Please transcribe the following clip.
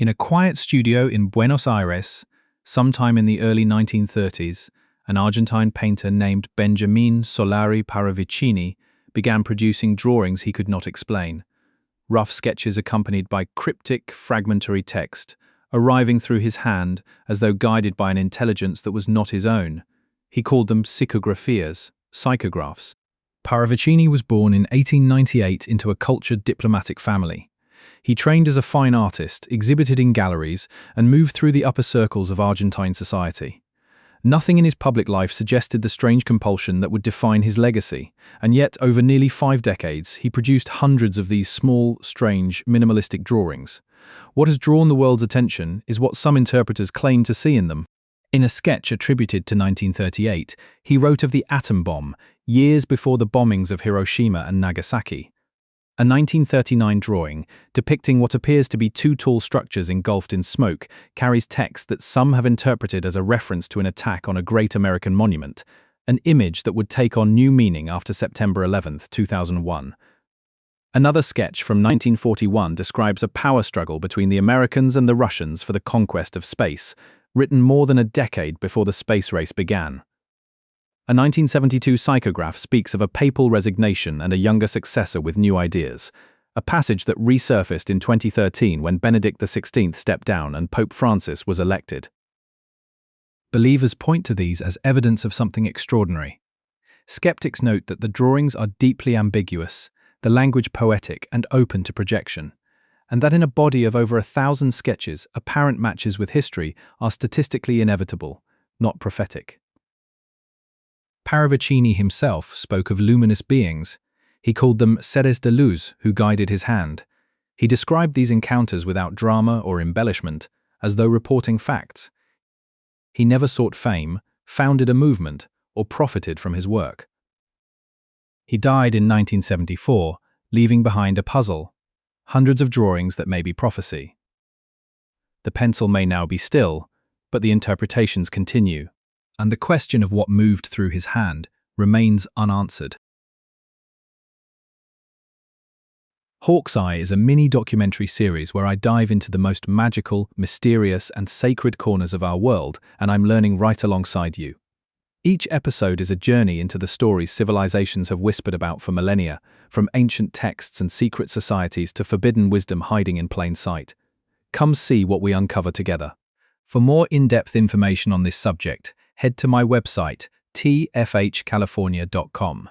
In a quiet studio in Buenos Aires, sometime in the early 1930s, an Argentine painter named Benjamín Solari Parravicini began producing drawings he could not explain. Rough sketches accompanied by cryptic, fragmentary text, arriving through his hand as though guided by an intelligence that was not his own. He called them psicographias, psychographs. Parravicini was born in 1898 into a cultured diplomatic family. He trained as a fine artist, exhibited in galleries, and moved through the upper circles of Argentine society. Nothing in his public life suggested the strange compulsion that would define his legacy, and yet, over nearly 5 decades, he produced hundreds of these small, strange, minimalistic drawings. What has drawn the world's attention is what some interpreters claim to see in them. In a sketch attributed to 1938, he wrote of the atom bomb, years before the bombings of Hiroshima and Nagasaki. A 1939 drawing, depicting what appears to be 2 tall structures engulfed in smoke, carries text that some have interpreted as a reference to an attack on a great American monument, an image that would take on new meaning after September 11, 2001. Another sketch from 1941 describes a power struggle between the Americans and the Russians for the conquest of space, written more than a decade before the space race began. A 1972 psychograph speaks of a papal resignation and a younger successor with new ideas, a passage that resurfaced in 2013 when Benedict XVI stepped down and Pope Francis was elected. Believers point to these as evidence of something extraordinary. Skeptics note that the drawings are deeply ambiguous, the language poetic and open to projection, and that in a body of over 1,000 sketches, apparent matches with history are statistically inevitable, not prophetic. Parravicini himself spoke of luminous beings. He called them seres de luz who guided his hand. He described these encounters without drama or embellishment, as though reporting facts. He never sought fame, founded a movement, or profited from his work. He died in 1974, leaving behind a puzzle, hundreds of drawings that may be prophecy. The pencil may now be still, but the interpretations continue, and the question of what moved through his hand remains unanswered. Hawk's Eye is a mini-documentary series where I dive into the most magical, mysterious, and sacred corners of our world, and I'm learning right alongside you. Each episode is a journey into the stories civilizations have whispered about for millennia, from ancient texts and secret societies to forbidden wisdom hiding in plain sight. Come see what we uncover together. For more in-depth information on this subject, head to my website, tfhcalifornia.com.